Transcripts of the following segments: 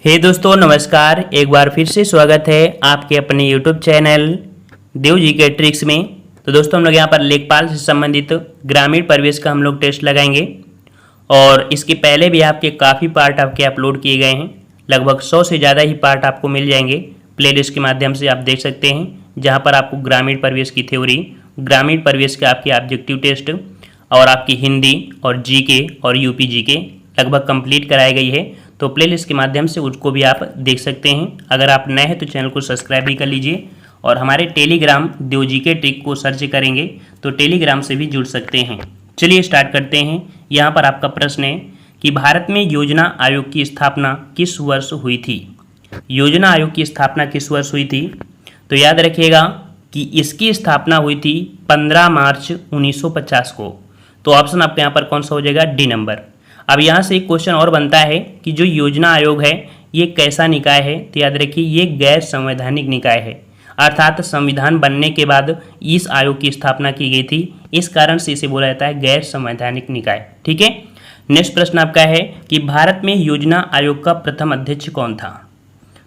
हे दोस्तों नमस्कार। एक बार फिर से स्वागत है आपके अपने YouTube चैनल देव जी के ट्रिक्स में। तो दोस्तों हम लोग यहाँ पर लेखपाल से संबंधित ग्रामीण परिवेश का हम लोग टेस्ट लगाएंगे और इसके पहले भी आपके काफ़ी पार्ट आपके अपलोड किए गए हैं। लगभग 100 से ज़्यादा ही पार्ट आपको मिल जाएंगे प्लेलिस्ट के माध्यम से, आप देख सकते हैं, जहाँ पर आपको ग्रामीण परिवेश की थ्योरी, ग्रामीण परिवेश के आपके ऑब्जेक्टिव टेस्ट और आपकी हिंदी और जीके और यूपी जीके लगभग कंप्लीट कराई गई है। तो प्लेलिस्ट के माध्यम से उसको भी आप देख सकते हैं। अगर आप नए हैं तो चैनल को सब्सक्राइब भी कर लीजिए और हमारे टेलीग्राम देव जी के ट्रिक को सर्च करेंगे तो टेलीग्राम से भी जुड़ सकते हैं। चलिए स्टार्ट करते हैं। यहाँ पर आपका प्रश्न है कि भारत में योजना आयोग की स्थापना किस वर्ष हुई थी। योजना आयोग की स्थापना किस वर्ष हुई थी? तो याद रखिएगा कि इसकी स्थापना हुई थी 15 मार्च 1950 को। तो ऑप्शन आपके यहाँ पर कौन सा हो जाएगा? D number. अब यहाँ से एक क्वेश्चन और बनता है कि जो योजना आयोग है ये कैसा निकाय है? तो याद रखिए ये गैर संवैधानिक निकाय है, अर्थात संविधान बनने के बाद इस आयोग की स्थापना की गई थी, इस कारण से इसे बोला जाता है गैर संवैधानिक निकाय। ठीक है। नेक्स्ट प्रश्न आपका है कि भारत में योजना आयोग का प्रथम अध्यक्ष कौन था?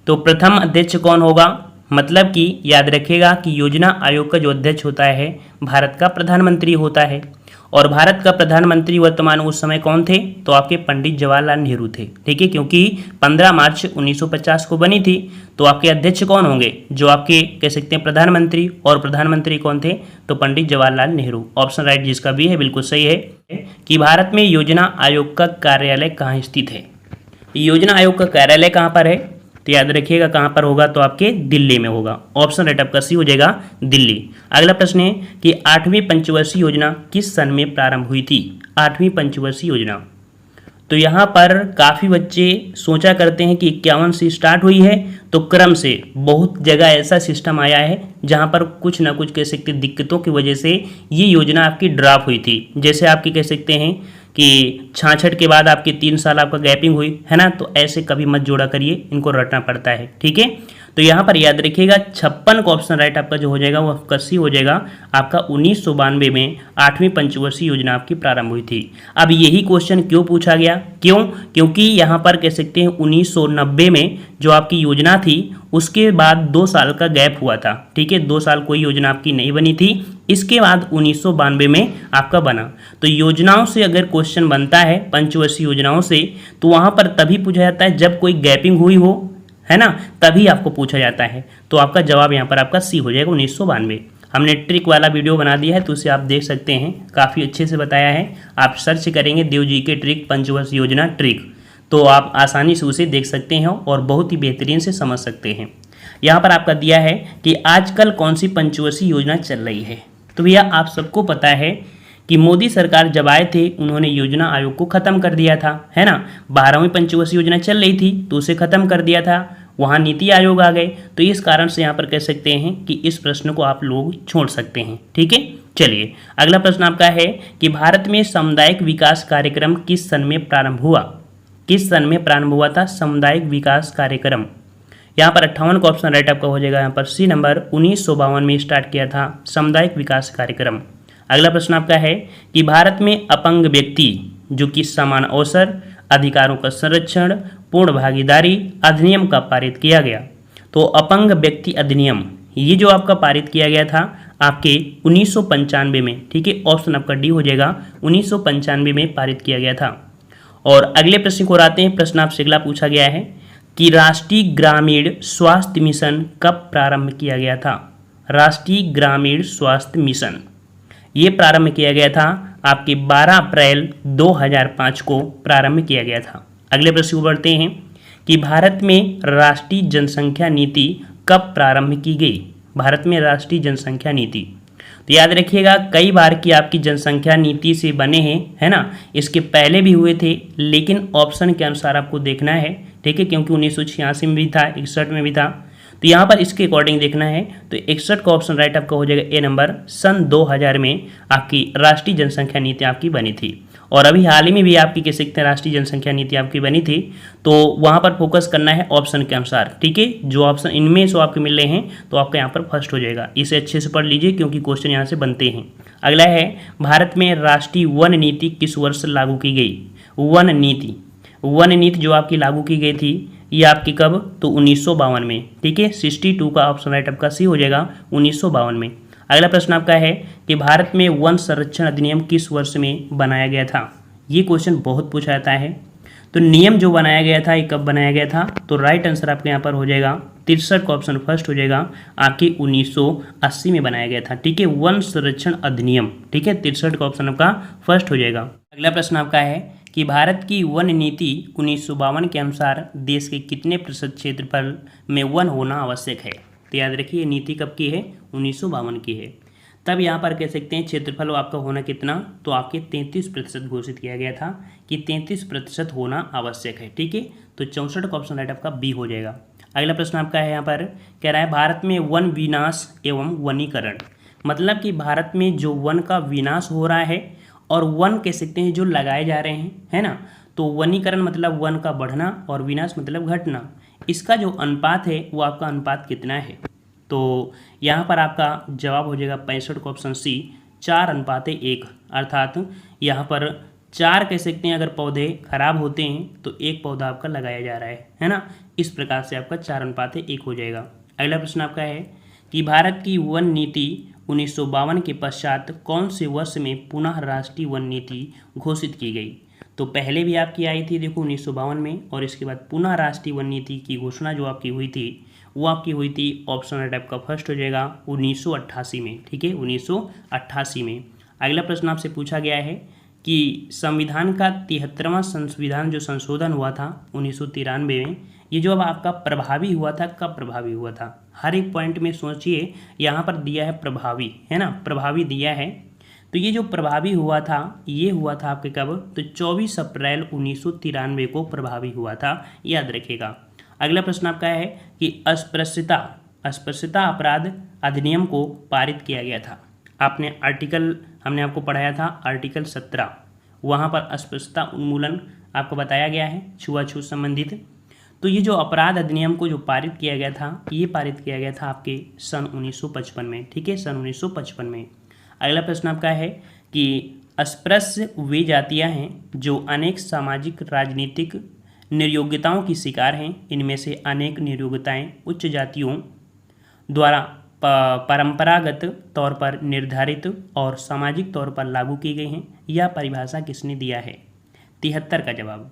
तो प्रथम अध्यक्ष कौन होगा? मतलब कि याद रखिएगा कि योजना आयोग का जो अध्यक्ष होता है भारत का प्रधानमंत्री होता है और भारत का प्रधानमंत्री वर्तमान उस समय कौन थे? तो आपके पंडित जवाहरलाल नेहरू थे। ठीक है, क्योंकि 15 मार्च 1950 को बनी थी। तो आपके अध्यक्ष कौन होंगे? जो आपके कह सकते हैं प्रधानमंत्री, और प्रधानमंत्री कौन थे? तो पंडित जवाहरलाल नेहरू। ऑप्शन राइट जिसका भी है बिल्कुल सही है कि भारत में योजना आयोग का कार्यालय कहाँ स्थित है। योजना आयोग का कार्यालय कहाँ पर है? तो याद रखिएगा कहाँ पर होगा? तो आपके दिल्ली में होगा। ऑप्शन राइट आपका सी हो जाएगा, दिल्ली। अगला प्रश्न है कि 8वीं पंचवर्षीय योजना किस सन में प्रारंभ हुई थी? 8वीं पंचवर्षीय योजना। तो यहाँ पर काफ़ी बच्चे सोचा करते हैं कि 51 से स्टार्ट हुई है, तो क्रम से बहुत जगह ऐसा सिस्टम आया है जहाँ पर कुछ ना कुछ कह सकते दिक्कतों की वजह से ये योजना आपकी ड्रॉप हुई थी। जैसे आपकी कह सकते हैं कि 66 के बाद आपके 3 साल आपका गैपिंग हुई है ना, तो ऐसे कभी मत जोड़ा करिए, इनको रटना पड़ता है। ठीक है, तो यहाँ पर याद रखिएगा 56 का ऑप्शन राइट आपका जो हो जाएगा वो आपका सी हो जाएगा। आपका 1992 में 8वीं पंचवर्षीय योजना आपकी प्रारंभ हुई थी। अब यही क्वेश्चन क्यों पूछा गया? क्यों? क्योंकि यहाँ पर कह सकते हैं 1990 में जो आपकी योजना थी उसके बाद 2 साल का गैप हुआ था। ठीक है, 2 साल कोई योजना आपकी नहीं बनी थी, इसके बाद 1992 में आपका बना। तो योजनाओं से अगर क्वेश्चन बनता है पंचवर्षीय योजनाओं से तो वहाँ पर तभी पूछा जाता है जब कोई गैपिंग हुई हो, है ना, तभी आपको पूछा जाता है। तो आपका जवाब यहाँ पर आपका सी हो जाएगा, 1992। हमने ट्रिक वाला वीडियो बना दिया है तो उसे आप देख सकते हैं, काफ़ी अच्छे से बताया है। आप सर्च करेंगे देव जी के ट्रिक पंचवर्षीय योजना ट्रिक, तो आप आसानी से उसे देख सकते हैं और बहुत ही बेहतरीन से समझ सकते हैं। यहाँ पर आपका दिया है कि आजकल कौन सी पंचवर्षीय योजना चल रही है। तो भैया आप सबको पता है कि मोदी सरकार जब आए थे उन्होंने योजना आयोग को ख़त्म कर दिया था, है ना। 12वीं पंचवर्षीय योजना चल रही थी तो उसे ख़त्म कर दिया था, वहाँ नीति आयोग आ गए। तो इस कारण से यहाँ पर कह सकते हैं कि इस प्रश्न को आप लोग छोड़ सकते हैं। ठीक है, चलिए अगला प्रश्न आपका है कि भारत में सामुदायिक विकास कार्यक्रम किस सन में प्रारंभ हुआ? किस सन में प्रारंभ हुआ था सामुदायिक विकास कार्यक्रम? यहाँ पर 58 का ऑप्शन राइट आपका हो जाएगा, यहाँ पर सी नंबर। 1952 में स्टार्ट किया था सामुदायिक विकास कार्यक्रम। अगला प्रश्न आपका है कि भारत में अपंग व्यक्ति जो कि समान अवसर, अधिकारों का संरक्षण, पूर्ण भागीदारी अधिनियम का पारित किया गया। तो अपंग व्यक्ति अधिनियम ये जो आपका पारित किया गया था आपके 1995 में। ठीक है, ऑप्शन आपका डी हो जाएगा, 1995 में पारित किया गया था। और अगले प्रश्न को आते हैं। प्रश्न आपसे अगला पूछा गया है कि राष्ट्रीय ग्रामीण स्वास्थ्य मिशन कब प्रारंभ किया गया था? राष्ट्रीय ग्रामीण स्वास्थ्य मिशन ये प्रारंभ किया गया था आपके 12 अप्रैल 2005 को प्रारंभ किया गया था। अगले प्रश्न को बढ़ते हैं कि भारत में राष्ट्रीय जनसंख्या नीति कब प्रारंभ की गई? भारत में राष्ट्रीय जनसंख्या नीति, तो याद रखिएगा कई बार की आपकी जनसंख्या नीति से बने हैं, है ना। इसके पहले भी हुए थे लेकिन ऑप्शन के अनुसार आपको देखना है। ठीक है, क्योंकि 1986 में भी था, 61 में भी था, तो यहाँ पर इसके अकॉर्डिंग देखना है। तो 61 का ऑप्शन राइट आपका हो जाएगा ए नंबर। सन 2000 में आपकी राष्ट्रीय जनसंख्या नीति आपकी बनी थी और अभी हाल ही में भी आपकी कह सकते हैं राष्ट्रीय जनसंख्या नीति आपकी बनी थी। तो वहाँ पर फोकस करना है ऑप्शन के अनुसार। ठीक है, जो ऑप्शन इनमें से आपके मिल रहे हैं तो आपका यहाँ पर फर्स्ट हो जाएगा। इसे अच्छे से पढ़ लीजिए क्योंकि क्वेश्चन यहाँ से बनते हैं। अगला है भारत में राष्ट्रीय वन नीति किस वर्ष लागू की गई? वन नीति जो आपकी लागू की गई थी ये आपकी कब, तो 1952 में, ठीक है। 62 का ऑप्शन राइट आपका सी हो जाएगा, 1952 में। अगला प्रश्न आपका है कि भारत में वन संरक्षण अधिनियम किस वर्ष में बनाया गया था। ये क्वेश्चन बहुत पूछा जाता है। तो नियम जो बनाया गया था ये कब बनाया गया था, तो राइट आंसर आपके यहाँ पर हो जाएगा 63 का ऑप्शन फर्स्ट हो जाएगा, आपके 1980 में बनाया गया था, ठीक है। वन संरक्षण अधिनियम, ठीक है, 63 का ऑप्शन आपका फर्स्ट हो जाएगा। अगला प्रश्न आपका है कि भारत की वन नीति 1952 के अनुसार देश के कितने प्रतिशत क्षेत्रफल में वन होना आवश्यक है। तो याद रखिए नीति कब की है, 1952 की है। तब यहाँ पर कह सकते हैं क्षेत्रफल आपका होना कितना, तो आपके 33% घोषित किया गया था कि 33% होना आवश्यक है, ठीक है। तो 64 का ऑप्शन राइट आपका बी हो जाएगा। अगला प्रश्न आपका है यहाँ पर कह रहा है भारत में वन विनाश एवं वनीकरण, मतलब कि भारत में जो वन का विनाश हो रहा है और वन कह सकते हैं जो लगाए जा रहे हैं, है ना। तो वनीकरण मतलब वन का बढ़ना और विनाश मतलब घटना, इसका जो अनुपात है वो आपका अनुपात कितना है। तो यहाँ पर आपका जवाब हो जाएगा 65 का ऑप्शन सी, 4:1, अर्थात यहाँ पर 4 कह सकते हैं अगर पौधे खराब होते हैं तो एक पौधा आपका लगाया जा रहा है ना। इस प्रकार से आपका 4:1 हो जाएगा। अगला प्रश्न आपका है कि भारत की वन नीति 1952 के पश्चात कौन से वर्ष में पुनः राष्ट्रीय वन नीति घोषित की गई। तो पहले भी आपकी आई थी देखो 1952 में, और इसके बाद पुनः राष्ट्रीय वन नीति की घोषणा जो आपकी हुई थी वो आपकी हुई थी, ऑप्शन राइट आपका फर्स्ट हो जाएगा 1988 में, ठीक है, 1988 में। अगला प्रश्न आपसे पूछा गया है कि संविधान का 73वां संविधान जो संशोधन हुआ था 1993 में, ये जो अब आपका प्रभावी हुआ था, कब प्रभावी हुआ था। हर एक पॉइंट में सोचिए, यहाँ पर दिया है प्रभावी, है ना, प्रभावी दिया है। तो ये जो प्रभावी हुआ था ये हुआ था आपके कब, तो 24 अप्रैल 1993 को प्रभावी हुआ था, याद रखिएगा। अगला प्रश्न आपका है कि अस्पृश्यता अपराध अधिनियम को पारित किया गया था। आपने आर्टिकल, हमने आपको पढ़ाया था आर्टिकल 17, वहाँ पर अस्पृश्यता उन्मूलन आपको बताया गया है, छुआछूत संबंधित। तो ये जो अपराध अधिनियम को जो पारित किया गया था, ये पारित किया गया था आपके सन 1955 में, ठीक है, सन 1955 में। अगला प्रश्न आपका है कि अस्पृश्य वे जातियाँ हैं जो अनेक सामाजिक राजनीतिक निर्योग्यताओं की शिकार हैं। इनमें से अनेक निर्योग्यताएं उच्च जातियों द्वारा परंपरागत तौर पर निर्धारित और सामाजिक तौर पर लागू की गई हैं। यह परिभाषा किसने दिया है। 73 का जवाब,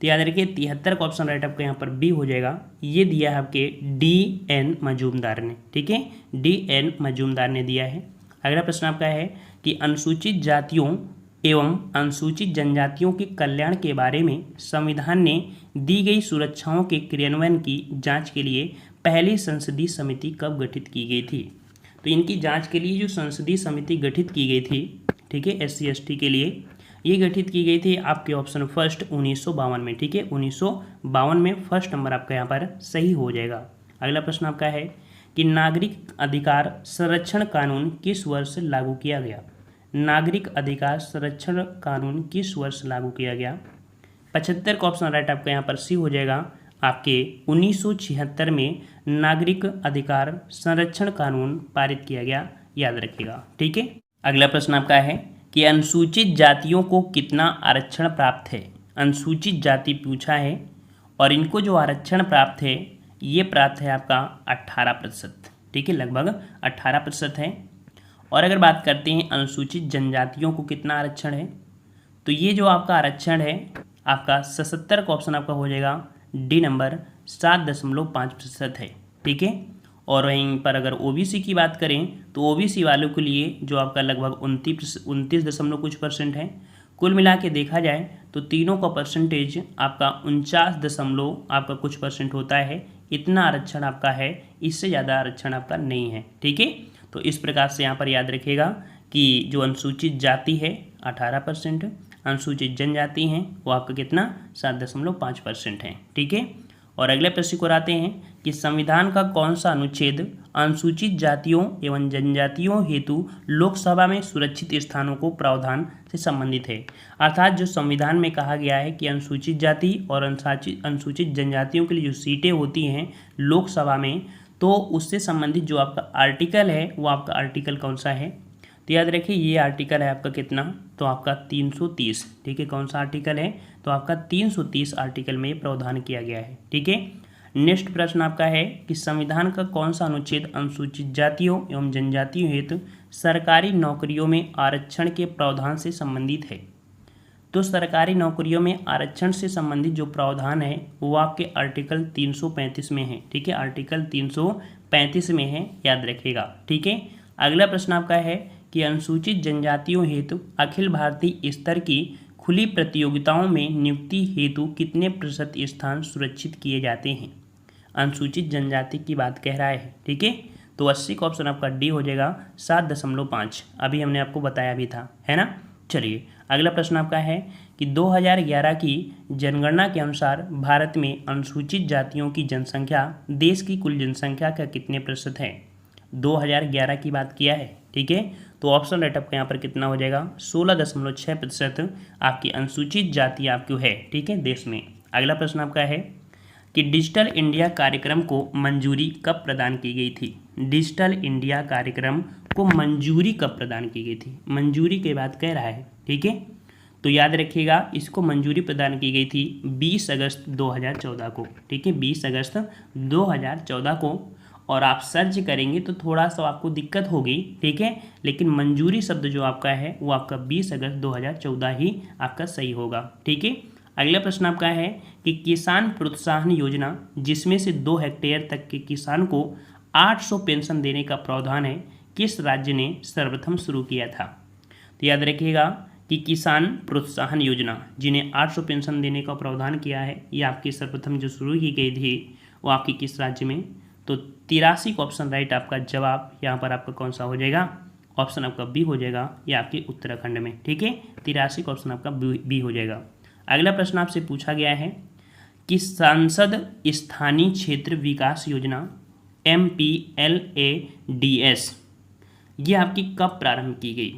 तो याद रखिए 73 का ऑप्शन राइट आपका यहाँ पर बी हो जाएगा। ये दिया है आपके D.N. मजूमदार ने, ठीक है, D.N. मजूमदार ने दिया है। अगला प्रश्न आपका है कि अनुसूचित जातियों एवं अनुसूचित जनजातियों के कल्याण के बारे में संविधान ने दी गई सुरक्षाओं के क्रियान्वयन की जांच के लिए पहली संसदीय समिति कब गठित की गई थी। तो इनकी जांच के लिए जो संसदीय समिति गठित की गई थी, ठीक है, SC/ST के लिए ये गठित की गई थी आपके ऑप्शन फर्स्ट 1952 में, ठीक है, 1952 में फर्स्ट नंबर आपका यहाँ पर सही हो जाएगा। अगला प्रश्न आपका है कि नागरिक अधिकार संरक्षण कानून किस वर्ष लागू किया गया। नागरिक अधिकार संरक्षण कानून किस वर्ष लागू किया गया। 75 का ऑप्शन राइट आपका यहाँ पर सी हो जाएगा। आपके 1976 में नागरिक अधिकार संरक्षण कानून पारित किया गया, याद रखिएगा, ठीक है। अगला प्रश्न आपका है कि अनुसूचित जातियों को कितना आरक्षण प्राप्त है। अनुसूचित जाति पूछा है और इनको जो आरक्षण प्राप्त है ये प्राप्त है आपका 18%, ठीक है, लगभग 18% है। और अगर बात करते हैं अनुसूचित जनजातियों को कितना आरक्षण है, तो ये जो आपका आरक्षण है आपका 77 का ऑप्शन आपका हो जाएगा डी नंबर, 7.5% है, ठीक है। और वहीं पर अगर OBC की बात करें तो OBC वालों के लिए जो आपका लगभग 29 कुछ % है। कुल मिला के देखा जाए तो तीनों का परसेंटेज आपका 49 आपका कुछ % होता है। इतना आरक्षण आपका है, इससे ज़्यादा आरक्षण आपका नहीं है, ठीक है। तो इस प्रकार से यहाँ पर याद रखिएगा कि जो अनुसूचित जाति है 18%, अनुसूचित जनजाति हैं वो आपका कितना 7.5% है, ठीक है। और अगले प्रश्न को आते हैं कि संविधान का कौन सा अनुच्छेद अनुसूचित जातियों एवं जनजातियों हेतु लोकसभा में सुरक्षित स्थानों को प्रावधान से संबंधित है। अर्थात जो संविधान में कहा गया है कि अनुसूचित जाति और अनुसूचित जनजातियों के लिए जो सीटें होती हैं लोकसभा में, तो उससे संबंधित जो आपका आर्टिकल है वो आपका आर्टिकल कौन सा है, तो याद रखिए ये आर्टिकल है आपका कितना, तो आपका 330, ठीक है। कौन सा आर्टिकल है, तो आपका 330 आर्टिकल में ये प्रावधान किया गया है, ठीक है। नेक्स्ट प्रश्न आपका है कि संविधान का कौन सा अनुच्छेद अनुसूचित जातियों एवं जनजातियों हेतु सरकारी नौकरियों में आरक्षण के प्रावधान से संबंधित है। तो सरकारी नौकरियों में आरक्षण से संबंधित जो प्रावधान है वो आपके आर्टिकल 335 में है, ठीक है। आर्टिकल 335 में है, याद रखिएगा, ठीक है। अगला प्रश्न आपका है कि अनुसूचित जनजातियों हेतु अखिल भारतीय स्तर की खुली प्रतियोगिताओं में नियुक्ति हेतु कितने प्रतिशत स्थान सुरक्षित किए जाते हैं। अनुसूचित जनजाति की बात कह रहा है, ठीक है। तो 80 का ऑप्शन आपका डी हो जाएगा, 7.5। अभी हमने आपको बताया भी था, है ना। चलिए अगला प्रश्न आपका है कि 2011 की जनगणना के अनुसार भारत में अनुसूचित जातियों की जनसंख्या देश की कुल जनसंख्या का कितने प्रतिशत है। 2011 की बात किया है, ठीक है। तो ऑप्शन राइट आपका यहाँ पर कितना हो जाएगा, 16.6% आपकी अनुसूचित जाति आपकी है, ठीक है, देश में। अगला प्रश्न आपका है कि डिजिटल इंडिया कार्यक्रम को मंजूरी कब प्रदान की गई थी। डिजिटल इंडिया कार्यक्रम को मंजूरी कब प्रदान की गई थी, मंजूरी की बात कह रहा है, ठीक है। तो याद रखिएगा इसको मंजूरी प्रदान की गई थी 20 अगस्त 2014 को, ठीक है, 20 अगस्त 2014 को। और आप सर्च करेंगे तो थोड़ा सा आपको दिक्कत होगी, ठीक है, लेकिन मंजूरी शब्द जो आपका है वो आपका 20 अगस्त 2014 ही आपका सही होगा, ठीक है। अगला प्रश्न आपका है कि किसान प्रोत्साहन योजना जिसमें से 2 हेक्टेयर तक के किसान को 800 पेंशन देने का प्रावधान है, किस राज्य ने सर्वप्रथम शुरू किया था। तो याद रखिएगा कि किसान प्रोत्साहन योजना जिन्हें 800 पेंशन देने का प्रावधान किया है, ये आपकी सर्वप्रथम जो शुरू की गई थी वो आपकी किस राज्य में। तो 83 का ऑप्शन राइट आपका जवाब यहाँ पर आपका कौन सा हो जाएगा, ऑप्शन आपका बी हो जाएगा, ये आपके उत्तराखंड में, ठीक है। 83 का ऑप्शन आपका बी हो जाएगा। अगला प्रश्न आपसे पूछा गया है कि सांसद स्थानीय क्षेत्र विकास योजना MPLADS ये आपकी कब प्रारंभ की गई।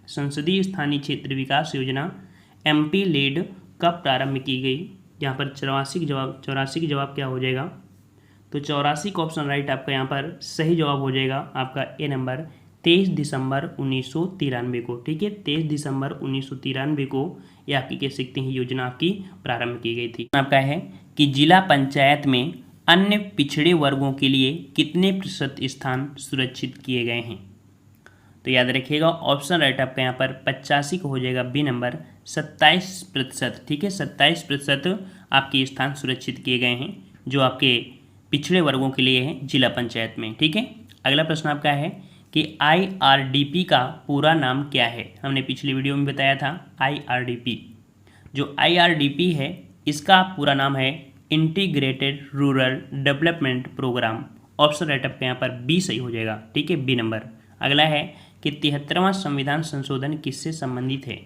संसदीय स्थानीय क्षेत्र विकास योजना MPLAD कब प्रारंभ की गई। यहाँ पर 84 की जवाब क्या हो जाएगा, तो 84 का ऑप्शन राइट आपका यहाँ पर सही जवाब हो जाएगा आपका ए नंबर, 23 दिसंबर 1993 को, ठीक है। 23 दिसंबर 1993 को ये आपकी कह सकते हैं योजना आपकी प्रारंभ की गई थी। आपका है कि जिला पंचायत में अन्य पिछड़े वर्गों के लिए कितने प्रतिशत स्थान सुरक्षित किए गए हैं। तो याद रखिएगा ऑप्शन राइट आपका यहाँ पर 85 को हो जाएगा बी नंबर, 27%, ठीक है, 27% आपके स्थान सुरक्षित किए गए हैं जो आपके पिछड़े वर्गों के लिए हैं जिला पंचायत में, ठीक है। अगला प्रश्न आपका है कि IRDP का पूरा नाम क्या है। हमने पिछली वीडियो में बताया था IRDP। जो IRDP है इसका पूरा नाम है integrated rural development programme. Option right आपका यहाँ पर बी सही हो जाएगा, ठीक है, बी नंबर। अगला है कि 73वां संविधान संशोधन किससे संबंधित है।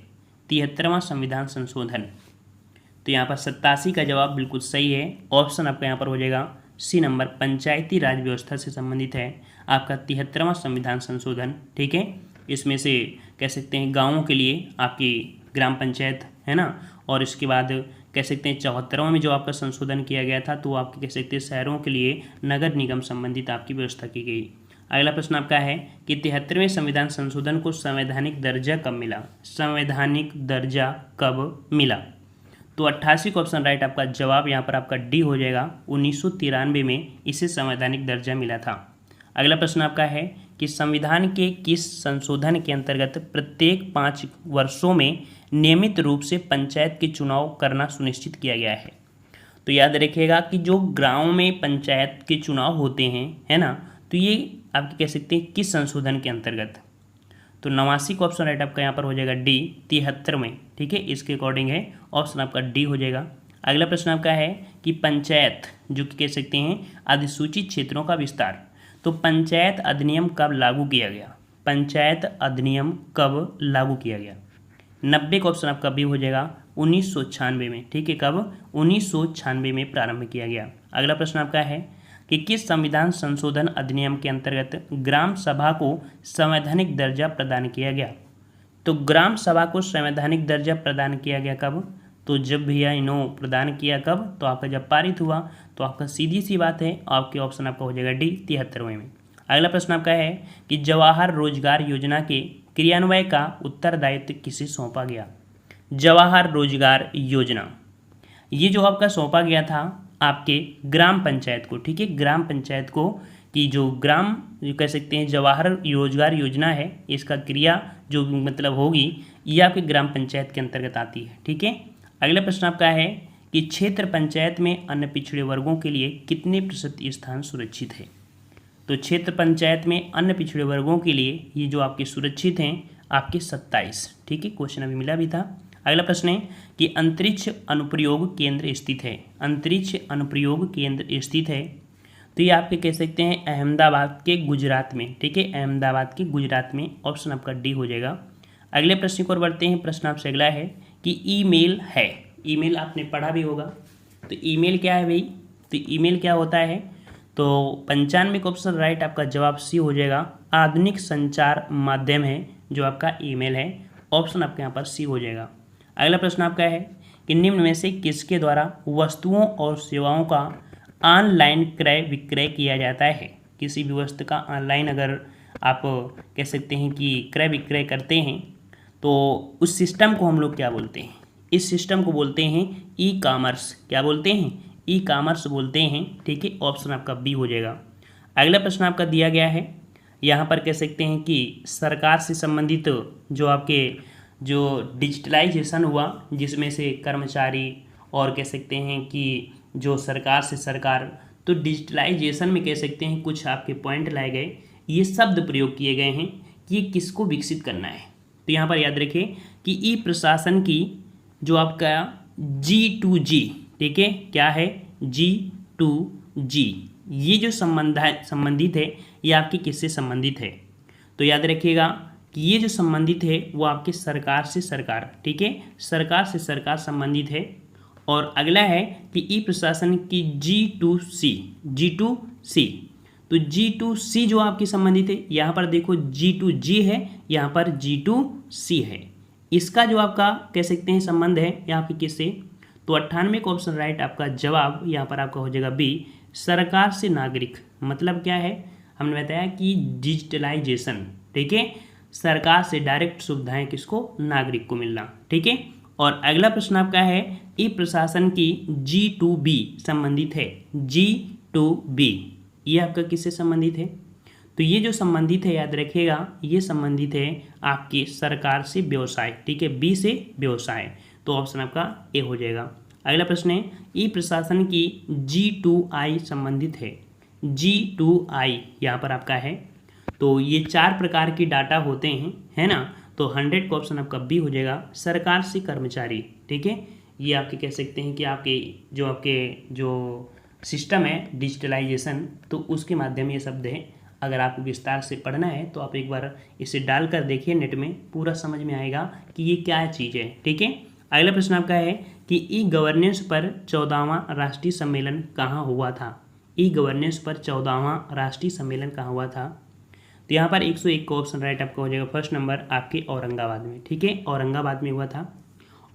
73वां संविधान संशोधन, तो यहाँ पर 87 का जवाब बिल्कुल सही है। ऑप्शन आपका यहाँ पर हो जाएगा सी नंबर, पंचायती राज व्यवस्था से संबंधित है आपका 73वां संविधान संशोधन, ठीक है। इसमें से कह सकते हैं गाँवों के लिए आपकी ग्राम पंचायत है ना, और इसके बाद कह सकते हैं 74वां में जो आपका संशोधन किया गया था तो आपके कह सकते हैं शहरों के लिए नगर निगम संबंधित आपकी व्यवस्था की गई। अगला प्रश्न आपका है कि 73वें संविधान संशोधन को संवैधानिक दर्जा कब मिला। संवैधानिक दर्जा कब मिला, तो 88 का ऑप्शन राइट आपका जवाब यहाँ पर आपका डी हो जाएगा, 1993 में इसे संवैधानिक दर्जा मिला था। अगला प्रश्न आपका है कि संविधान के किस संशोधन के अंतर्गत प्रत्येक 5 वर्षों में नियमित रूप से पंचायत के चुनाव करना सुनिश्चित किया गया है। तो याद रखिएगा कि जो गाँव में पंचायत के चुनाव होते हैं, है ना, तो ये आपके कह सकते हैं किस संशोधन के अंतर्गत। तो 89 का ऑप्शन राइट आपका यहाँ पर हो जाएगा डी, 73 में, ठीक है, इसके अकॉर्डिंग है, ऑप्शन आपका डी हो जाएगा। अगला प्रश्न आपका है कि पंचायत जो कि कह सकते हैं अधिसूचित क्षेत्रों का विस्तार, तो पंचायत अधिनियम कब लागू किया गया। पंचायत अधिनियम कब लागू किया गया। 90 का ऑप्शन आपका बी हो जाएगा, 1996 में, ठीक है, कब 1996 में प्रारंभ किया गया। अगला प्रश्न आपका है कि किस संविधान संशोधन अधिनियम के अंतर्गत ग्राम सभा को संवैधानिक दर्जा प्रदान किया गया। तो ग्राम सभा को संवैधानिक दर्जा प्रदान किया गया कब, तो जब भैया इन्हों प्रदान किया कब, तो आपका जब पारित हुआ, तो आपका सीधी सी बात है, आपके ऑप्शन आपका हो जाएगा डी, 73वें में। अगला प्रश्न आपका है कि जवाहर रोजगार योजना के क्रियान्वयन का उत्तरदायित्व किसे सौंपा गया? जवाहर रोजगार योजना, ये जो आपका सौंपा गया था आपके ग्राम पंचायत को, ठीक है, ग्राम पंचायत को, कि जो ग्राम कह सकते हैं जवाहर रोजगार योजना है, इसका क्रिया जो मतलब होगी ये आपके ग्राम पंचायत के अंतर्गत आती है, ठीक है। अगला प्रश्न आपका है कि क्षेत्र पंचायत में अन्य पिछड़े वर्गों के लिए कितने प्रतिशत स्थान सुरक्षित है? तो क्षेत्र पंचायत में अन्य पिछड़े वर्गों के लिए ये जो आपके सुरक्षित हैं आपके 27, ठीक है, क्वेश्चन अभी मिला भी था। अगला प्रश्न है कि अंतरिक्ष अनुप्रयोग केंद्र स्थित है, अंतरिक्ष अनुप्रयोग केंद्र स्थित है, तो ये आपके कह सकते हैं अहमदाबाद के गुजरात में, ठीक है, अहमदाबाद के गुजरात में, ऑप्शन आपका डी हो जाएगा। अगले प्रश्न की ओर बढ़ते हैं। प्रश्न आपसे अगला है कि ईमेल है, ईमेल आपने पढ़ा भी होगा, तो ईमेल क्या है भाई? तो ईमेल क्या होता है? तो 95 का ऑप्शन राइट, आपका जवाब सी हो जाएगा। आधुनिक संचार माध्यम है जो आपका ईमेल है, ऑप्शन आपके यहाँ पर सी हो जाएगा। अगला प्रश्न आपका है कि निम्न में से किसके द्वारा वस्तुओं और सेवाओं का ऑनलाइन क्रय विक्रय किया जाता है? किसी भी वस्तु का ऑनलाइन अगर आप कह सकते हैं कि क्रय विक्रय करते हैं तो उस सिस्टम को हम लोग क्या बोलते हैं? इस सिस्टम को बोलते हैं ई कॉमर्स। क्या बोलते हैं? ई कॉमर्स बोलते हैं, ठीक है, ऑप्शन आपका बी हो जाएगा। अगला प्रश्न आपका दिया गया है, यहाँ पर कह सकते हैं कि सरकार से संबंधित जो आपके जो डिजिटलाइजेशन हुआ जिसमें से कर्मचारी और कह सकते हैं कि जो सरकार से सरकार, तो डिजिटलाइजेशन में कह सकते हैं कुछ आपके पॉइंट लाए गए, ये शब्द प्रयोग किए गए हैं कि ये किसको विकसित करना है। तो यहाँ पर याद रखिए कि ई प्रशासन की जो आपका G2G, ठीक है, क्या है? G2G, ये जो संबंधित है ये आपकी किससे संबंधित है? तो याद रखिएगा कि ये जो संबंधित है वो आपके सरकार से सरकार, ठीक है, सरकार से सरकार संबंधित है। और अगला है कि ई प्रशासन की G2C, तो G2C जो आपकी संबंधित है, यहाँ पर देखो G2G है, यहाँ पर G2C है, इसका जो आपका कह सकते हैं संबंध है यहाँ पे किससे? तो 98 का ऑप्शन राइट, आपका जवाब यहाँ पर आपका हो जाएगा बी, सरकार से नागरिक। मतलब क्या है? हमने बताया कि डिजिटलाइजेशन, ठीक है, सरकार से डायरेक्ट सुविधाएं किसको? नागरिक को मिलना, ठीक है। और अगला प्रश्न आपका है ई प्रशासन की G2B संबंधित है, G2B ये आपका किससे संबंधित है? तो ये जो संबंधित है याद रखिएगा ये संबंधित है आपकी सरकार से व्यवसाय, ठीक है, बी से व्यवसाय, तो ऑप्शन आपका ए हो जाएगा। अगला प्रश्न है ई प्रशासन की G2I संबंधित है, G2I यहाँ पर आपका है, तो ये 4 प्रकार की डाटा होते हैं, है ना, तो 100 का ऑप्शन आपका बी हो जाएगा, सरकार से कर्मचारी, ठीक है, ये आपके कह सकते हैं कि आपके जो सिस्टम है डिजिटलाइजेशन, तो उसके माध्यम ये शब्द है। अगर आपको विस्तार से पढ़ना है तो आप एक बार इसे डाल कर देखिए, नेट में पूरा समझ में आएगा कि ये क्या चीज़ है, ठीक है। अगला प्रश्न आपका है कि ई गवर्नेंस पर 14वां राष्ट्रीय सम्मेलन कहाँ हुआ था? ई गवर्नेंस पर 14वां राष्ट्रीय सम्मेलन कहाँ हुआ था? तो यहाँ पर 101 का ऑप्शन राइट आपका हो जाएगा, फर्स्ट नंबर आपके औरंगाबाद में, ठीक है, औरंगाबाद में हुआ था।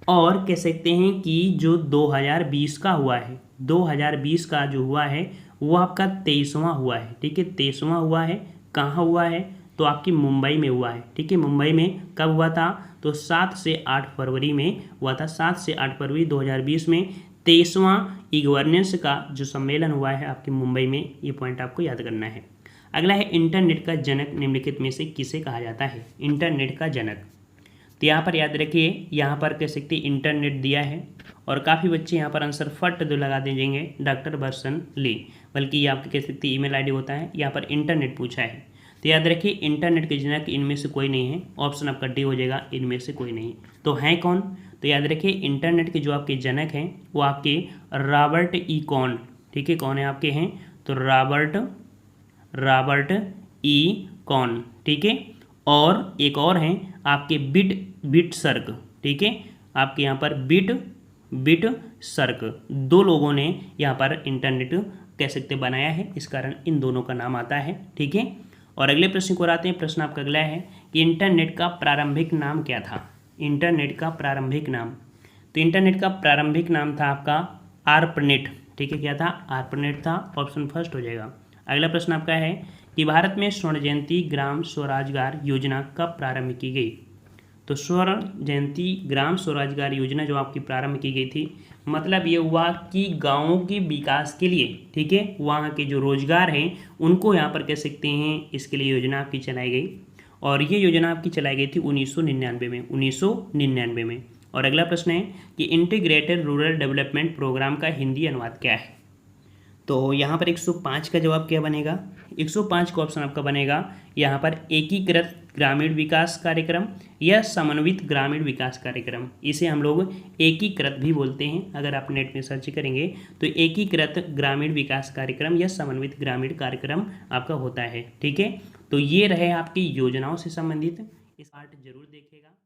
और कह सकते हैं कि जो 2020 का हुआ है, 2020 का जो हुआ है वो आपका 23वां हुआ है, ठीक है, 23वां हुआ है। कहाँ हुआ है? तो आपकी मुंबई में हुआ है, ठीक है, मुंबई में कब हुआ था? तो 7 से 8 फरवरी में हुआ था, 7 से 8 फरवरी 2020 में 23वां ई गवर्नेंस का जो सम्मेलन हुआ है आपके मुंबई में, ये पॉइंट आपको याद करना है। अगला है इंटरनेट का जनक निम्नलिखित में से किसे कहा जाता है? इंटरनेट का जनक, तो यहाँ पर याद रखिए, यहाँ पर कह सकते इंटरनेट दिया है और काफ़ी बच्चे यहाँ पर आंसर फट दो लगा दीजिएंगे डॉक्टर बर्सन ली, बल्कि ये आपके कह सकते ईमेल आईडी होता है, यहाँ पर इंटरनेट पूछा है। तो याद रखिए इंटरनेट के जनक इनमें से कोई नहीं है, ऑप्शन आपका डी हो जाएगा, इनमें से कोई नहीं। तो हैं कौन? तो याद रखिए इंटरनेट के जो आपके जनक हैं वो आपके रॉबर्ट ई कॉन, ठीक है, कौन है आपके हैं? तो रॉबर्ट ई कॉन, ठीक है। और एक और हैं आपके बिटसर्ग, ठीक है, आपके यहाँ पर बिटसर्ग, 2 लोगों ने यहाँ पर इंटरनेट कह सकते बनाया है, इस कारण इन दोनों का नाम आता है, ठीक है। और अगले प्रश्न को आते हैं। प्रश्न आपका अगला है कि इंटरनेट का प्रारंभिक नाम क्या था? इंटरनेट का प्रारंभिक नाम, तो इंटरनेट का प्रारंभिक नाम था आपका आर्पनेट, ठीक है, क्या था? आर्पनेट था, ऑप्शन फर्स्ट हो जाएगा। अगला प्रश्न आपका है कि भारत में स्वर्ण जयंती ग्राम स्वरोजगार योजना कब प्रारंभ की गई। तो स्वर्ण जयंती ग्राम स्वरोजगार योजना जो आपकी प्रारंभ की गई थी, मतलब ये हुआ कि गाँवों के विकास के लिए, ठीक है, वहाँ के जो रोजगार हैं उनको यहाँ पर कह सकते हैं, इसके लिए योजना आपकी चलाई गई। और ये योजना आपकी चलाई गई थी 1999 में। और अगला प्रश्न है कि इंटीग्रेटेड रूरल डेवलपमेंट प्रोग्राम का हिंदी अनुवाद क्या है। तो यहाँ पर 105 का जवाब क्या बनेगा। 105 का ऑप्शन आपका बनेगा यहाँ पर एकीकृत ग्रामीण विकास कार्यक्रम या समन्वित ग्रामीण विकास कार्यक्रम। इसे हम लोग एकीकृत भी बोलते हैं, अगर आप नेट में सर्च करेंगे तो एकीकृत ग्रामीण विकास कार्यक्रम या समन्वित ग्रामीण कार्यक्रम आपका होता है, ठीक है। तो ये रहे आपकी योजनाओं से संबंधित, इस पार्ट जरूर देखेगा।